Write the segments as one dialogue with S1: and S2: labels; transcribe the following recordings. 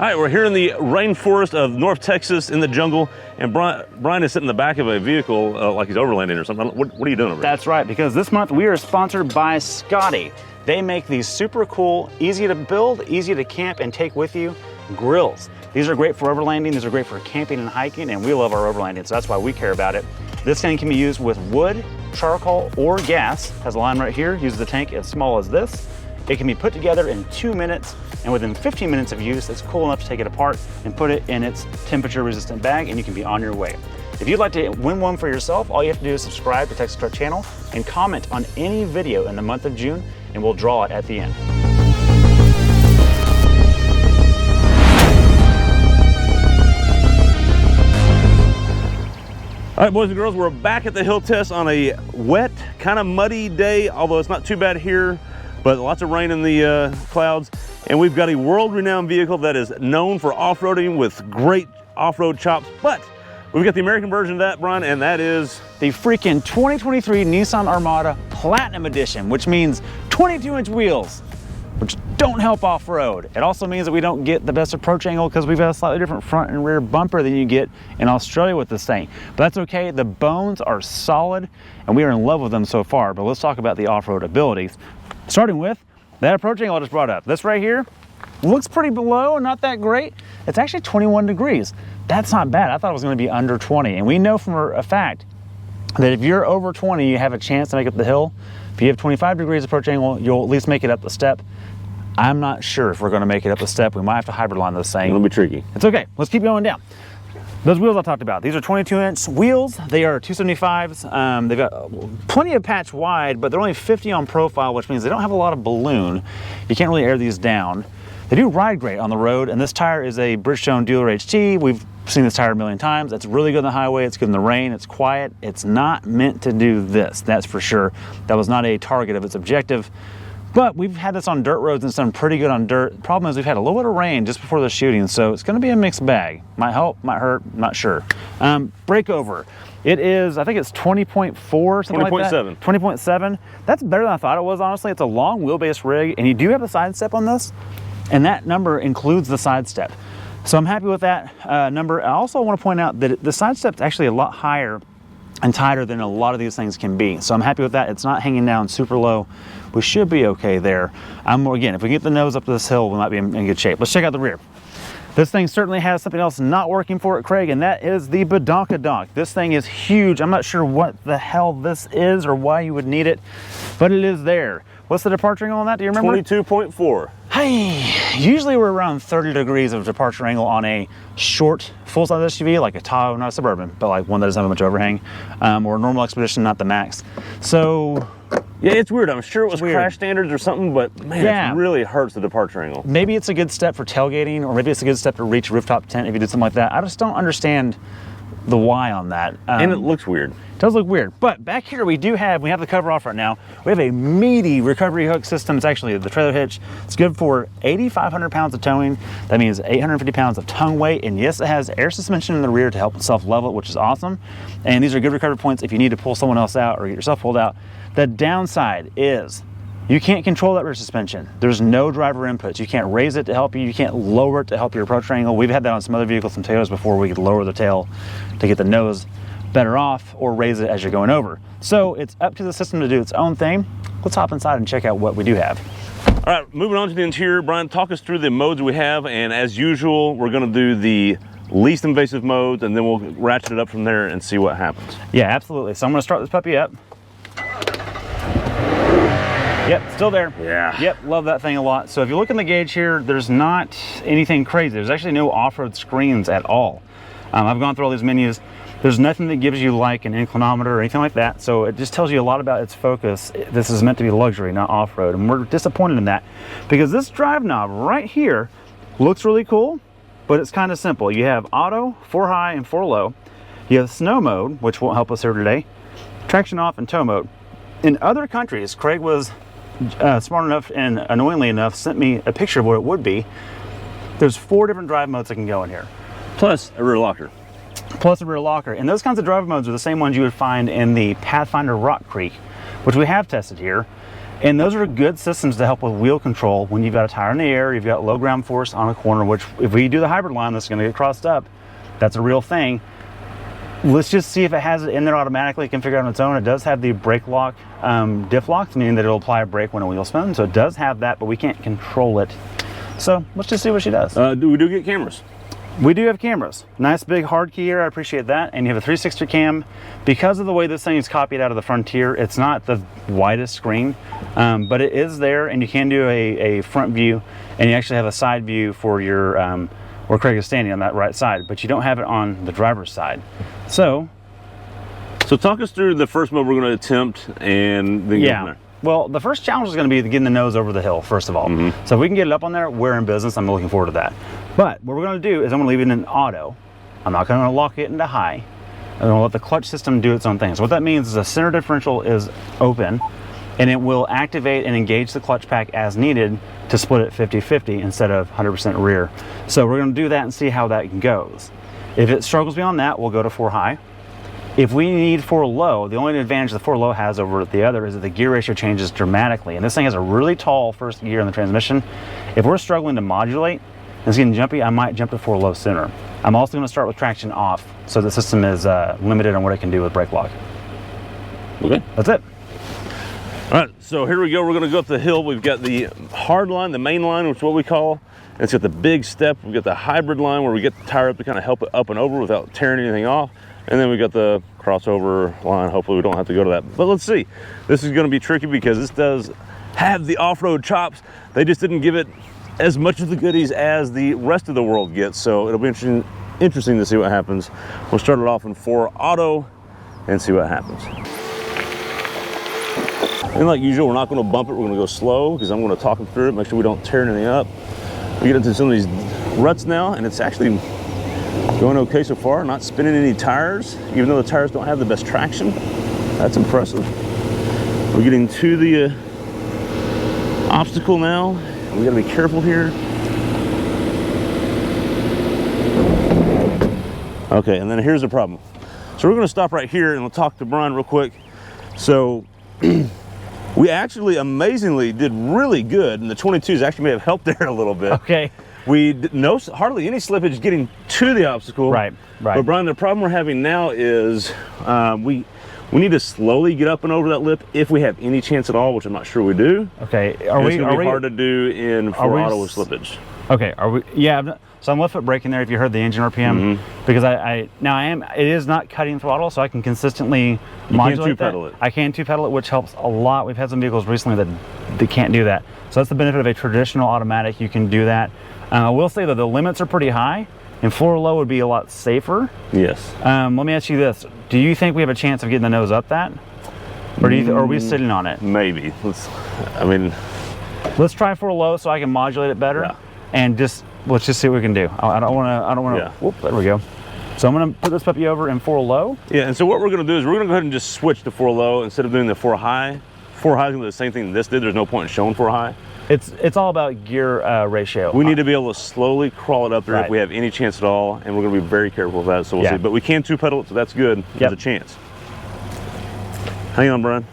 S1: All right, we're here in the rainforest of North Texas in the jungle, and Brian is sitting in the back of a vehicle like he's overlanding or something. What are you doing over there?
S2: That's right, because this month we are sponsored by Scotty. They make these super cool, easy to build, easy to camp and take with you grills. These are great for overlanding, these are great for camping and hiking, and we love our overlanding, so that's why we care about it. This thing can be used with wood, charcoal, or gas. Has a line right here, uses a tank as small as this. It can be put together in 2 minutes, and within 15 minutes of use, it's cool enough to take it apart and put it in its temperature-resistant bag, and you can be on your way. If you'd like to win one for yourself, all you have to do is subscribe to Texas Truck Channel and comment on any video in the month of June, and we'll draw it at the end.
S1: All right, boys and girls, we're back at the hill test on a wet, kind of muddy day, although it's not too bad here, but lots of rain in the clouds. And we've got a world-renowned vehicle that is known for off-roading with great off-road chops, but we've got the American version of that, Brian, and that is
S2: the freaking 2023 Nissan Armada Platinum Edition, which means 22-inch wheels, which don't help off-road. It also means that we don't get the best approach angle because we've got a slightly different front and rear bumper than you get in Australia with this thing. But that's okay, the bones are solid and we are in love with them so far. But let's talk about the off-road abilities. Starting with that approach angle I just brought up. This right here looks pretty low and not that great. It's actually 21 degrees. That's not bad. I thought it was gonna be under 20. And we know from a fact that if you're over 20, you have a chance to make it up the hill. If you have 25 degrees approach angle, you'll at least make it up the step. I'm not sure if we're gonna make it up the step. We might have to hybrid line this thing.
S1: It'll be tricky.
S2: It's okay, let's keep going down. Those wheels I talked about, these are 22-inch wheels. They are 275s. They've got plenty of patch wide, but they're only 50 on profile, which means they don't have a lot of balloon. You can't really air these down. They do ride great on the road, and this tire is a Bridgestone Dealer HT. We've seen this tire a million times. It's really good on the highway, it's good in the rain, it's quiet. It's not meant to do this, that's for sure. That was not a target of its objective. But we've had this on dirt roads and it's done pretty good on dirt. The problem is we've had a little bit of rain just before the shooting, so it's gonna be a mixed bag. Might help, might hurt, not sure. Breakover. It is, I think it's 20.4, something like that.
S1: 20.7.
S2: 20.7. That's better than I thought it was, honestly. It's a long wheelbase rig, and you do have a side step on this, and that number includes the side step. So I'm happy with that number. I also want to point out that the side step's actually a lot higher and tighter than a lot of these things can be. So I'm happy with that. It's not hanging down super low. We should be okay there. Again, if we get the nose up to this hill, we might be in good shape. Let's check out the rear. This thing certainly has something else not working for it, Craig, and that is the Badonkadonk. This thing is huge. I'm not sure what the hell this is or why you would need it, but it is there. What's the departure angle on that? Do you remember?
S1: 22.4.
S2: Hey, usually we're around 30 degrees of departure angle on a short full-size SUV, like a Tahoe, not a Suburban, but like one that doesn't have much overhang, or a normal Expedition, not the Max. So
S1: yeah, it's weird. I'm sure it was crash standards or something, but man, yeah, it really hurts the departure angle.
S2: Maybe it's a good step for tailgating, or maybe it's a good step to reach a rooftop tent if you did something like that. I just don't understand the why on that.
S1: And it looks weird.
S2: It does look weird. But back here we have the cover off right now. We have a meaty recovery hook system. It's actually the trailer hitch. It's good for 8,500 pounds of towing. That means 850 pounds of tongue weight. And yes, it has air suspension in the rear to help itself level it, which is awesome. And these are good recovery points if you need to pull someone else out or get yourself pulled out. The downside is you can't control that rear suspension. There's no driver inputs. You can't raise it to help you. You can't lower it to help your approach angle. We've had that on some other vehicles, some Toyotas before, we could lower the tail to get the nose better off or raise it as you're going over. So it's up to the system to do its own thing. Let's hop inside and check out what we do have.
S1: All right, moving on to the interior. Brian, talk us through the modes we have. And as usual, we're gonna do the least invasive modes and then we'll ratchet it up from there and see what happens.
S2: Yeah, absolutely. So I'm gonna start this puppy up. Yep, still there.
S1: Yeah.
S2: Yep, love that thing a lot. So if you look in the gauge here, there's not anything crazy. There's actually no off-road screens at all. I've gone through all these menus. There's nothing that gives you like an inclinometer or anything like that. So it just tells you a lot about its focus. This is meant to be luxury, not off-road. And we're disappointed in that because this drive knob right here looks really cool, but it's kind of simple. You have auto, 4 high and 4 low. You have snow mode, which won't help us here today. Traction off and tow mode. In other countries, Craig was smart enough and annoyingly enough sent me a picture of what it would be. There's 4 different drive modes that can go in here.
S1: Plus a rear locker.
S2: Plus a rear locker. And those kinds of drive modes are the same ones you would find in the Pathfinder Rock Creek, which we have tested here. And those are good systems to help with wheel control when you've got a tire in the air, you've got low ground force on a corner, which if we do the hybrid line, that's gonna get crossed up. That's a real thing. Let's just see if it has it in there automatically, it can figure it out on its own. It does have the brake lock, diff lock, meaning that it'll apply a brake when a wheel spins. So it does have that, but we can't control it. So let's just see what she does.
S1: We do get cameras.
S2: We do have cameras. Nice big hard key here, I appreciate that. And you have a 360 cam. Because of the way this thing is copied out of the Frontier, it's not the widest screen, but it is there, and you can do a front view, and you actually have a side view for your, where Craig is standing on that right side, but you don't have it on the driver's side. So
S1: talk us through the first mode we're gonna attempt, and then go from there.
S2: Well, the first challenge is going to be getting the nose over the hill, first of all. So if we can get it up on there, we're in business. I'm looking forward to that. But what we're going to do is I'm going to leave it in auto. I'm not going to lock it into high. I'm going to let the clutch system do its own thing. So what that means is the center differential is open, and it will activate and engage the clutch pack as needed to split it 50-50 instead of 100% rear. So we're going to do that and see how that goes. If it struggles beyond that, we'll go to 4 high. If we need 4 low, the only advantage the 4 low has over the other is that the gear ratio changes dramatically. And this thing has a really tall first gear in the transmission. If we're struggling to modulate and it's getting jumpy, I might jump to 4 low sooner. I'm also going to start with traction off, so the system is limited on what it can do with brake lock.
S1: Okay.
S2: That's it.
S1: All right, so here we go. We're going to go up the hill. We've got the hard line, the main line, which is what we call. And it's got the big step. We've got the hybrid line where we get the tire up to kind of help it up and over without tearing anything off. And then we got the crossover line. Hopefully we don't have to go to that. But let's see. This is going to be tricky because this does have the off-road chops. They just didn't give it as much of the goodies as the rest of the world gets. So it'll be interesting to see what happens. We'll start it off in 4 auto and see what happens. And like usual, we're not going to bump it. We're going to go slow because I'm going to talk them through it, make sure we don't tear anything up. We get into some of these ruts now, and it's actually going okay so far, not spinning any tires, even though the tires don't have the best traction. That's impressive. We're getting to the obstacle now. We gotta be careful here. Okay, and then here's the problem. So we're gonna stop right here and we'll talk to Brian real quick. So we actually amazingly did really good, and the 22s actually may have helped there a little bit.
S2: Okay.
S1: We hardly any slippage getting to the obstacle.
S2: Right.
S1: But Brian, the problem we're having now is we need to slowly get up and over that lip if we have any chance at all, which I'm not sure we do.
S2: Okay.
S1: It's gonna be hard to do in 4 auto with slippage.
S2: Okay. Are we? Yeah. So I'm left foot braking there. If you heard the engine RPM, because it is not cutting throttle, so I can consistently modulate that.
S1: Two-pedal it.
S2: I can 2-pedal it, which helps a lot. We've had some vehicles recently that can't do that. So that's the benefit of a traditional automatic. You can do that. I will say that the limits are pretty high, and 4 low would be a lot safer.
S1: Yes.
S2: Let me ask you this: do you think we have a chance of getting the nose up that, or are we sitting on it?
S1: Maybe. Let's
S2: try 4 low so I can modulate it better, and let's just see what we can do. I don't want to.
S1: Yeah.
S2: Whoop, there we go. So I'm going to put this puppy over in 4 low.
S1: Yeah, and so what we're going to do is we're going to go ahead and just switch to 4 low instead of doing the 4 high. 4 high is going to do the same thing this did. There's no point in showing 4 high.
S2: It's all about gear ratio.
S1: We need to be able to slowly crawl it up there
S2: Right.
S1: if we have any chance at all, and we're going to be very careful with that. So we'll see. But we can 2-pedal it, so that's good. There's a chance. Hang on, Brian.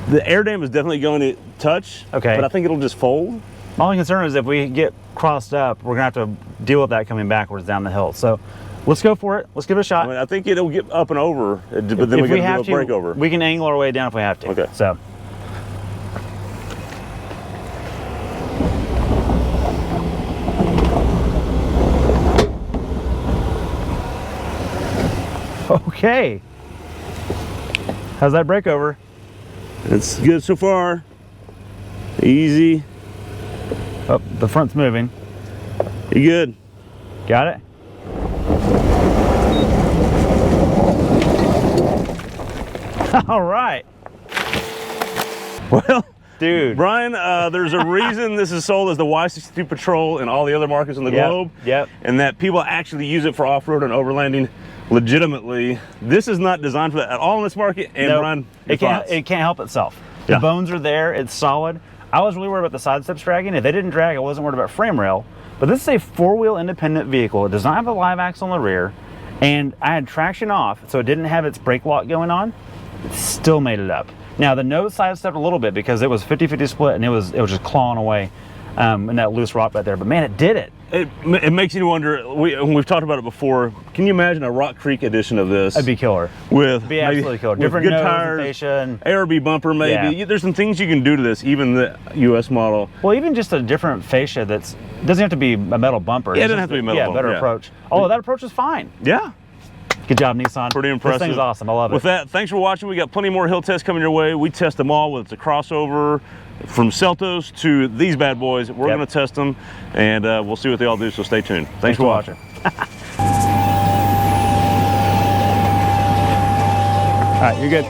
S1: The air dam is definitely going to touch,
S2: Okay.
S1: but I think it'll just fold.
S2: My only concern is if we get crossed up, we're going to have to deal with that coming backwards down the hill. So let's go for it. Let's give it a shot.
S1: I mean, I think it'll get up and over, but then
S2: If
S1: we
S2: we
S1: got
S2: have
S1: to do a break
S2: to,
S1: over.
S2: we can angle our way down if we have to.
S1: Okay.
S2: So. Okay. How's that breakover?
S1: It's good so far. Easy.
S2: Oh, the front's moving.
S1: You good?
S2: Got it? All right.
S1: Well,
S2: dude.
S1: Brian, there's a reason this is sold as the Y62 Patrol in all the other markets in the globe.
S2: Yep.
S1: And that people actually use it for off-road and overlanding legitimately. This is not designed for that at all in this market. And
S2: Nope.
S1: Brian,
S2: it can't help itself. The bones are there, it's solid. I was really worried about the side steps dragging. If they didn't drag, I wasn't worried about frame rail. But this is a 4-wheel independent vehicle. It does not have a live axle on the rear. And I had traction off, so it didn't have its brake lock going on. It still made it up. Now the nose sidestepped a little bit because it was 50-50 split and it was just clawing away in that loose rock right there. But man, it did it.
S1: It makes you wonder, we've talked about it before, can you imagine a Rock Creek edition of this?
S2: It'd be killer.
S1: With
S2: Be absolutely killer.
S1: with
S2: Different
S1: good
S2: nose,
S1: tires,
S2: fascia, and
S1: ARB bumper maybe.
S2: Yeah.
S1: There's some things you can do to this, even the US model.
S2: well, even just a different fascia doesn't have to be a metal bumper.
S1: Yeah, it
S2: It's
S1: doesn't have
S2: just
S1: to be a metal bumper,
S2: better
S1: yeah.
S2: approach. Although that approach is fine.
S1: Yeah.
S2: Good job, Nissan.
S1: Pretty impressive.
S2: This thing's awesome. I love it.
S1: With that, thanks for watching. We got plenty more hill tests coming your way. We test them all, whether it's a crossover, from Seltos to these bad boys. We're
S2: Yep.
S1: going to test them, and we'll see what they all do, so stay tuned. Thanks for watching.
S2: All right, you're good.